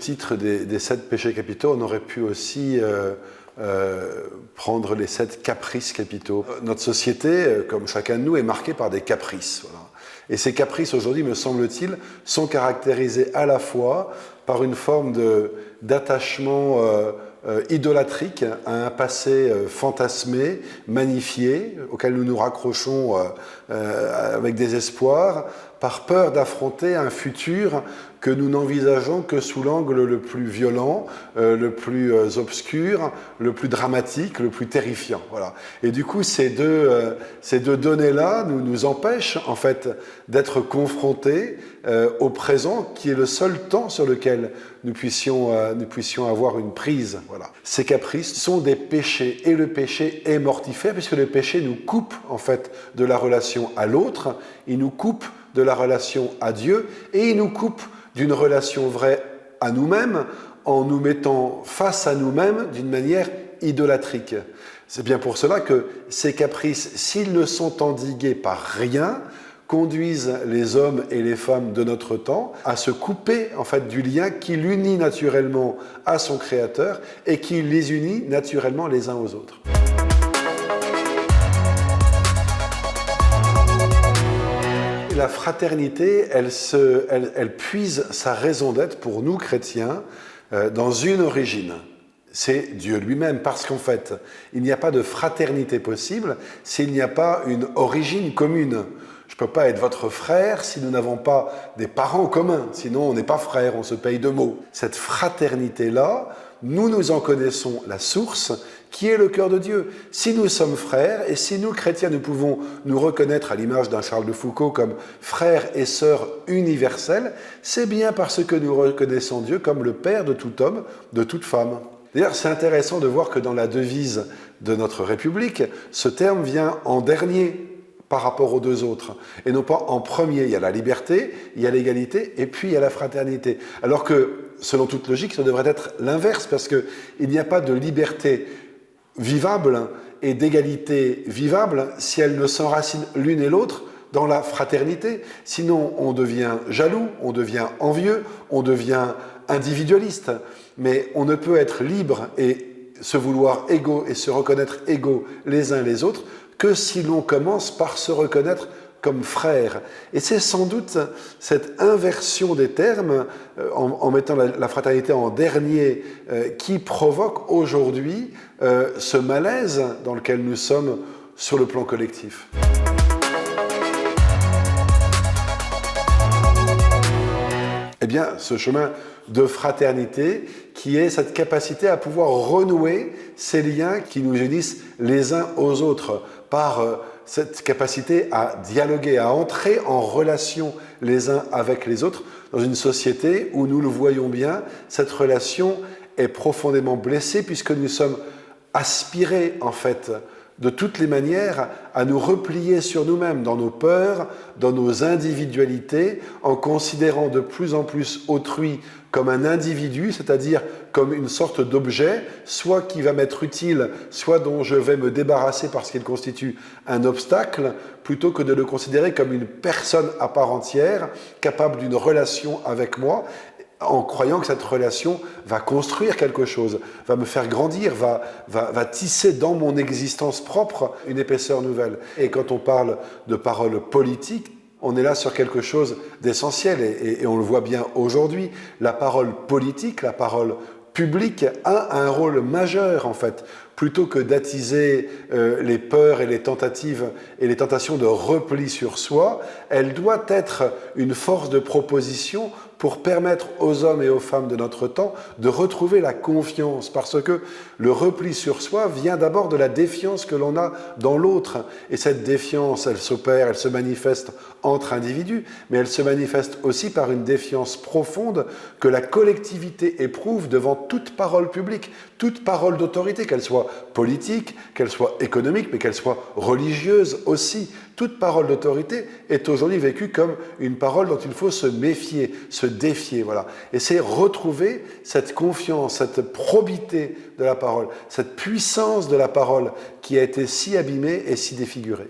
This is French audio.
titre des 7 péchés capitaux, on aurait pu aussi prendre les 7 caprices capitaux. Notre société, comme chacun de nous, est marquée par des caprices. Voilà. Et ces caprices, aujourd'hui, me semble-t-il, sont caractérisés à la fois par une forme d'attachement idolâtrique à un passé fantasmé, magnifié, auquel nous nous raccrochons avec désespoir, par peur d'affronter un futur que nous n'envisageons que sous l'angle le plus violent, le plus obscur, le plus dramatique, le plus terrifiant. Voilà. Et du coup, ces deux données-là nous empêchent en fait d'être confrontés au présent, qui est le seul temps sur lequel nous puissions avoir une prise. Voilà. Ces caprices sont des péchés, et le péché est mortifère, puisque le péché nous coupe en fait de la relation à l'autre, il nous coupe de la relation à Dieu, et il nous coupe d'une relation vraie à nous-mêmes, en nous mettant face à nous-mêmes d'une manière idolâtrique. C'est bien pour cela que ces caprices, s'ils ne sont endigués par rien, conduisent les hommes et les femmes de notre temps à se couper en fait du lien qui l'unit naturellement à son Créateur et qui les unit naturellement les uns aux autres. La fraternité, elle puise sa raison d'être pour nous chrétiens dans une origine. C'est Dieu lui-même, parce qu'en fait, il n'y a pas de fraternité possible s'il n'y a pas une origine commune. Je ne peux pas être votre frère si nous n'avons pas des parents communs, sinon on n'est pas frères, on se paye de mots. Cette fraternité-là, nous en connaissons la source, qui est le cœur de Dieu. Si nous sommes frères, et si nous, chrétiens, nous pouvons nous reconnaître à l'image d'un Charles de Foucault comme frères et sœurs universels, c'est bien parce que nous reconnaissons Dieu comme le Père de tout homme, de toute femme. D'ailleurs, c'est intéressant de voir que dans la devise de notre République, ce terme vient en dernier par rapport aux deux autres, et non pas en premier. Il y a la liberté, il y a l'égalité, et puis il y a la fraternité. Alors que, selon toute logique, ça devrait être l'inverse, parce qu'il n'y a pas de liberté vivable et d'égalité vivable si elles ne s'enracinent l'une et l'autre dans la fraternité. Sinon, on devient jaloux, on devient envieux, on devient individualiste. Mais on ne peut être libre et se vouloir égaux et se reconnaître égaux les uns les autres que si l'on commence par se reconnaître comme frères. Et c'est sans doute cette inversion des termes, en mettant la fraternité en dernier, qui provoque aujourd'hui ce malaise dans lequel nous sommes sur le plan collectif. Eh bien, ce chemin de fraternité qui est cette capacité à pouvoir renouer ces liens qui nous unissent les uns aux autres par cette capacité à dialoguer, à entrer en relation les uns avec les autres dans une société où, nous le voyons bien, cette relation est profondément blessée puisque nous sommes aspirés en fait de toutes les manières à nous replier sur nous-mêmes, dans nos peurs, dans nos individualités, en considérant de plus en plus autrui comme un individu, c'est-à-dire comme une sorte d'objet, soit qui va m'être utile, soit dont je vais me débarrasser parce qu'il constitue un obstacle, plutôt que de le considérer comme une personne à part entière, capable d'une relation avec moi, en croyant que cette relation va construire quelque chose, va me faire grandir, va tisser dans mon existence propre une épaisseur nouvelle. Et quand on parle de paroles politiques, on est là sur quelque chose d'essentiel et on le voit bien aujourd'hui. La parole politique, la parole publique a un rôle majeur en fait. Plutôt que d'attiser les peurs et les tentatives et les tentations de repli sur soi, elle doit être une force de proposition pour permettre aux hommes et aux femmes de notre temps de retrouver la confiance, parce que le repli sur soi vient d'abord de la défiance que l'on a dans l'autre. Et cette défiance, elle s'opère, elle se manifeste entre individus, mais elle se manifeste aussi par une défiance profonde que la collectivité éprouve devant toute parole publique, toute parole d'autorité, qu'elle soit politique, qu'elle soit économique, mais qu'elle soit religieuse aussi. Toute parole d'autorité est aujourd'hui vécue comme une parole dont il faut se méfier, se défier. Voilà. Et c'est retrouver cette confiance, cette probité de la parole, cette puissance de la parole qui a été si abîmée et si défigurée.